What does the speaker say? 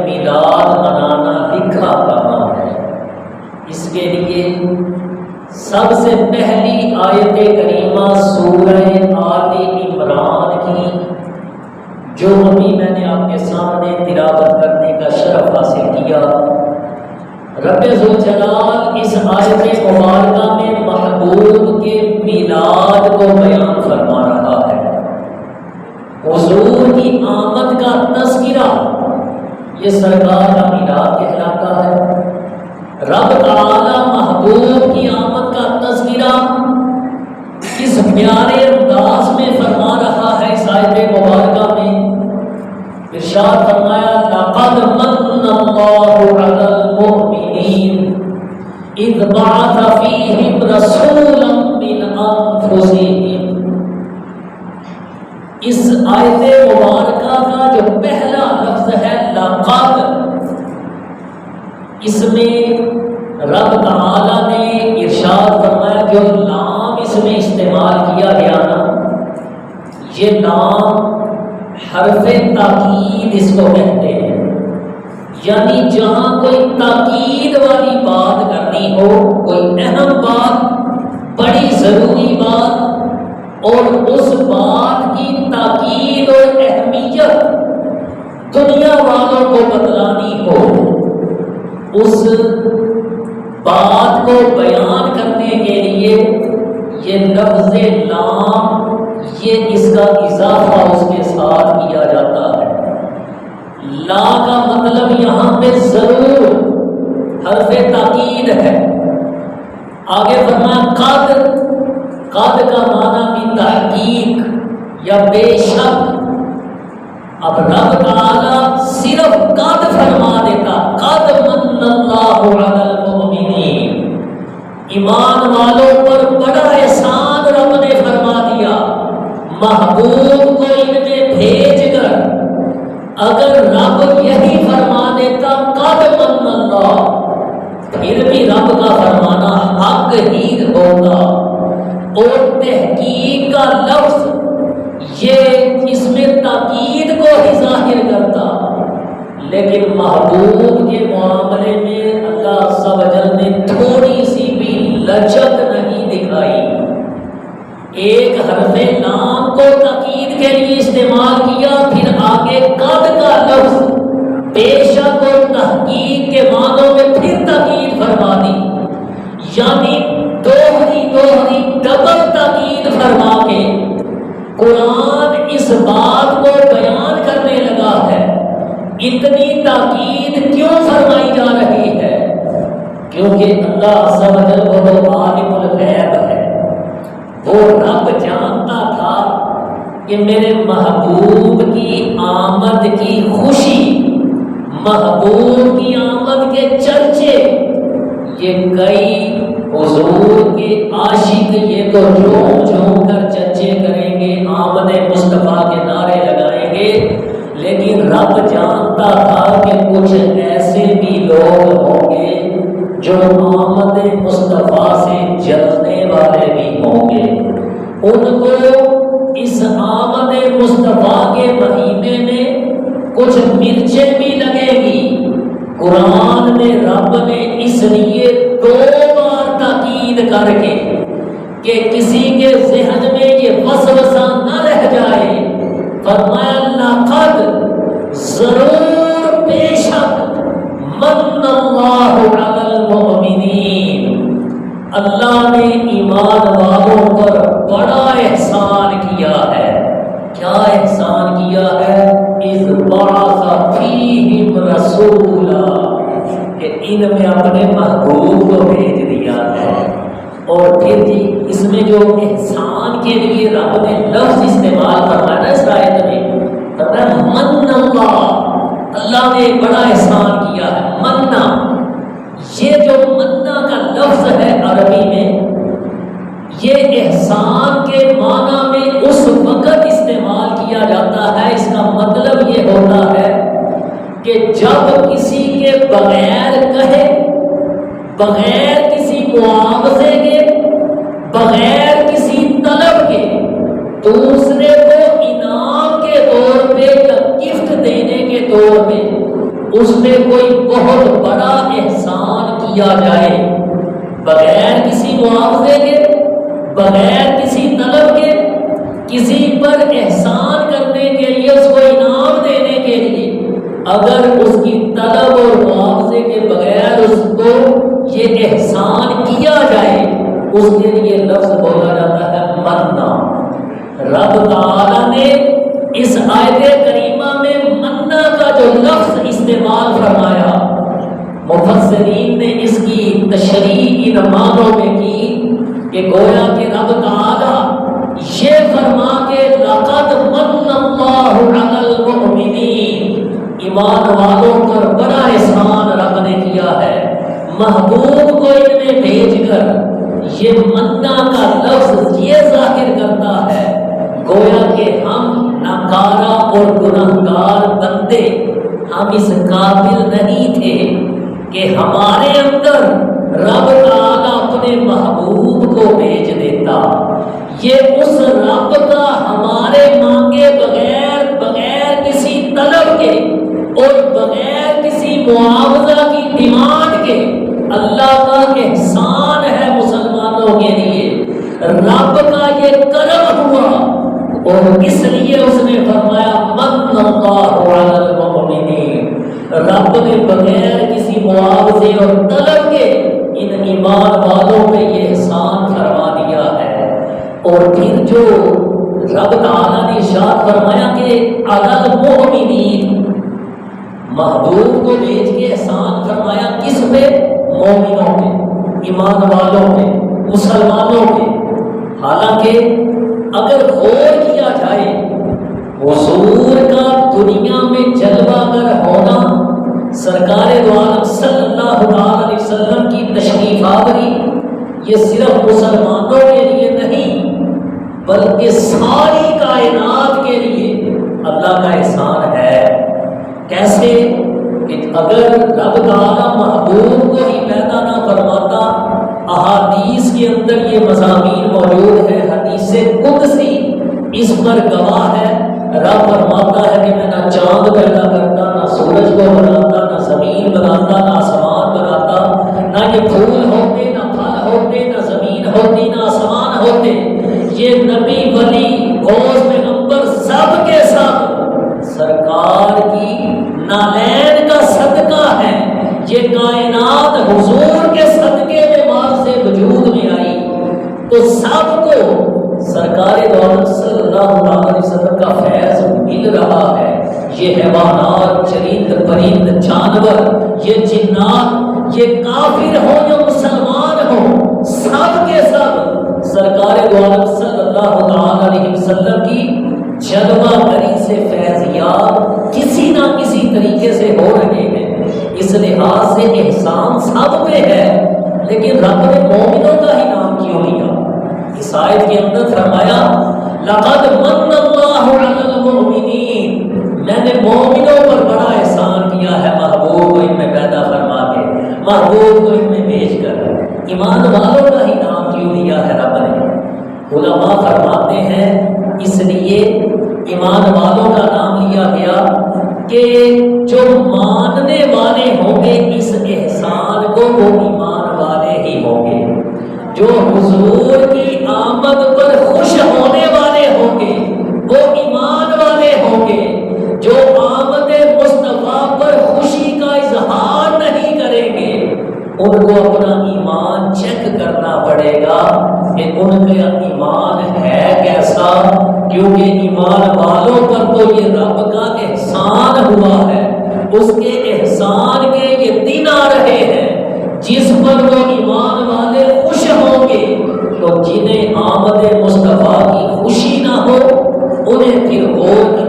میلاد منانا لکھا کہاں ہے؟ اس کے لیے سب سے پہلی آیت کریمہ سورہ آل عمران کی، جو ابھی میں نے آپ کے سامنے تلاوت کرنے کا شرف حاصل کیا، رب ذوالجلال اس آیت مبارکہ میں محبوب کے میلاد کو بیان فرما رہا ہے۔ حضور کی آمد کا تذکرہ یہ سرکار کا میلاد کہلاتا ہے۔ رب تعالی محبوب کی آمد کا تذکرہ اس پیارے انداز میں فرما رہا ہے۔ اس آیت مبارکہ میں ارشاد فرمایا، لقد من اللہ علی المؤمنین اذ بعث فیہم رسولا من انفسہم۔ اس آیت مبارکہ کا جو پہلا لفظ ہے لقد، اس میں رب تعالی نے ارشاد فرمایا، جو لام اس میں استعمال کیا گیا نا، یہ لام حرف تاکید اس کو کہتے ہیں، یعنی جہاں کوئی تاکید والی بات کرنی ہو، کوئی اہم بات، بڑی ضروری بات، اور اس بات کی تاکید اور اہمیت دنیا والوں کو بتلانی ہو، اس بات کو بیان کرنے کے لیے یہ لفظ لام، یہ اس کا اضافہ اس کے ساتھ کیا جاتا ہے۔ لا کا مطلب یہاں پہ ضرور حرف تاکید ہے۔ آگے فرمایا قد، قد کا معنی بھی تحقیق یا بے شک۔ اب رب تعالی صرف قد فرما دیتا، قد من اللہ علی المؤمنین، ایمان والوں پر بڑا احسان رب نے فرما دیا محبوب کو ان میں بھیج کر۔ اگر رب یہی فرما دیتا قد من اللہ، پھر بھی رب کا فرمانا حق ہی ہوگا، اور تحقیق کا لفظ یہ اس میں تاکید کو ہی ظاہر کرتا، لیکن محبوب کے معاملے میں اللہ عز و جل نے تھوڑی سی بھی لچک نہیں دکھائی۔ ایک حرف لام کو تاکید کے لیے استعمال کیا، پھر آگے قد کا لفظ بے شک اور تحقیق کے معنوں میں پھر تاکید فرما دی، یعنی دوہری ڈبل تاکید فرما کے قرآن اس بات کو بیان کرنے لگا ہے۔ اتنی تاکید کیوں فرمائی جا رہی ہے؟ کیونکہ اللہ عز و جل وہ عالم الغیب ہے، وہ رب جانتا تھا کہ میرے محبوب کی آمد کی خوشی، محبوب کی آمد کے چرچے، یہ کئی حضور کے عاشق یہ تو جھوم جھوم کر چرچے کریں گے، آمد مصطفیٰ کے نعرے لگائیں گے، لیکن رب جانتا تھا کہ کچھ ایسے بھی لوگ ہوں گے جو آمد مصطفیٰ سے جلنے والے بھی ہوں گے، ان کو اس آمد مصطفیٰ کے مہینے میں کچھ مرچیں بھی لگے گی۔ قرآن میں رب نے اس لیے 2 بار تاکید کر کے کہ کسی کے ذہن میں یہ وسوسہ نہ رہ جائے، فرمایا لقد، ضرور بے شک، من اللہ علی المؤمنین، اللہ نے ایمان والوں پر بڑا احسان کیا ہے۔ کیا احسان کیا ہے؟ اذ بعث فیہم رسولا، کہ ان میں اپنے محبوب کو بھیج دیا ہے۔ اور پھر جی اس میں جو احسان کے لیے رب نے لفظ استعمال فرمایا نا اس آیت میں، فرمایا من اللہ، اللہ نے بڑا احسان کیا ہے۔ منا، یہ جو منا کا لفظ ہے عربی میں، یہ احسان کے معنی میں اس وقت استعمال کیا جاتا ہے، اس کا مطلب یہ ہوتا ہے کہ جب کسی کے بغیر کہے، بغیر کسی معاوضے کے، بغیر کسی طلب کے دوسرے کو انعام کے طور پہ یا گفٹ دینے کے طور پہ اس پہ کوئی بہت بڑا احسان کیا جائے بغیر کسی معاوضے کے، بغیر کسی طلب کے، کسی پر احسان کرنے کے لیے، اس کو انعام دینے کے لیے اگر اس کی طلب اور معاوضے کے بغیر اس کو یہ احسان کیا جائے، اس کے لیے لفظ بولا جاتا ہے منا۔ رب تعالی نے اس آیت کریمہ میں منا کا جو لفظ استعمال فرمایا، مفسرین نے اس کی تشریح ان معنوں میں کی کہ گویا کہ رب تعالی یہ فرما کے لقد من اللہ علی المؤمنین، ایمان والوں پر بڑا احسان رب نے کیا ہے، محبوب کو ان میں بھیج کر یہ منا کا لفظ یہ ظاہر کرتا ہے گویا کہ ہم ناکارہ اور گناہگار بندے، ہم اس قابل نہیں تھے کہ ہمارے اندر رب تعالیٰ اپنے محبوب کو بھیج دیتا۔ یہ اس رب کا ہمارے مانگے بغیر کسی طلب کے اور بغیر کسی معاوضہ کی ڈیمانڈ کے اللہ کا احسان ہے مسلمانوں کے لیے، رب کا یہ کرم ہوا، اور اس لیے اس نے فرمایا من اللہ علی المؤمنین، رب نے بغیر کسی معاوضے اور طلب کے ان ایمان والوں پہ یہ احسان فرما دیا ہے۔ اور پھر جو رب تعالیٰ نے ارشاد فرمایا کہ علی المؤمنین، محبوب کو بھیج کے احسان فرمایا کس پہ؟ مومنوں پہ، ایمان والوں پہ، مسلمانوں پہ۔ حالانکہ اگر غور کیا جائے حضور کا دنیا میں جلوہ گر ہونا، سرکار دو عالم صلی اللہ علیہ وسلم کی تشریف آوری، یہ صرف مسلمانوں کے لیے نہیں بلکہ ساری کائنات کے لیے اللہ کا احسان ہے۔ کیسے کہ اگر رب تعالیٰ محبوب کو ہی پیدا نہ فرماتا، احادیث کے اندر یہ مضامین موجود ہے، حدیث قدسی اس پر گواہ ہے، رب فرماتا ہے کہ میں نہ چاند پیدا کرتا، نہ سورج کو بناتا، نہ زمین بناتا، نہ آسمان بناتا، نہ یہ پھول ہوتے، نہ پھل ہوتے، نہ زمین ہوتی، نہ آسمان ہوتے، یہ نبی ولی غوث پیغمبر سب کے سب سرکار کی نالین کا صدقہ ہے، یہ کائنات حضور کے صدقے میں مال سے وجود میں آئی، تو سب کو سرکار دو صلی اللہ علیہ وسلم کا فیض مل رہا ہے۔ یہ حیوانات، چرند پرند، جانور، یہ جنات، یہ کافر ہو یا مسلمان ہو، سب کے سب سرکار دو عالم صلی اللہ علیہ وسلم کی جلوہ گری سے فیضیات کسی نہ کسی طریقے سے ہو رہے ہیں۔ اس لحاظ سے احسان سب پہ ہے، لیکن رب نے مومنوں کا ہی نام کیوں لیا؟ اس آیت کے اندر فرمایا لقد من اللہ علی المؤمنین، میں نے مومنوں پر بڑا احسان کیا ہے محبوب کو ان میں پیدا فرما کے، محبوب کو ان میں بھیج کر۔ ایمان والوں کا ہی نام کیوں لیا ہے رب نے؟ علماء فرماتے ہیں اس لیے ایمان والوں کا نام لیا گیا کہ جو ماننے والے ہوں گے اس احسان کو وہ ایمان والے ہی ہوں گے، جو حضور کی آمد پر خوش ہونے والے ہوں گے وہ ایمان والے ہوں گے، جو آمد مصطفیٰ پر خوشی کا اظہار نہیں کریں گے ان کو اپنا ایمان چیک کرنا پڑے گا کہ ان کا ایمان ہے کیسا، کیونکہ ایمان والوں پر تو یہ رب کا احسان ہوا ہے، اس کے احسان کے یہ دن آ رہے ہیں جس پر وہ ایمان والے خوش ہوں گے، تو جنہیں آمد مصطفیٰ کی خوشی نہ ہو انہیں پھر غور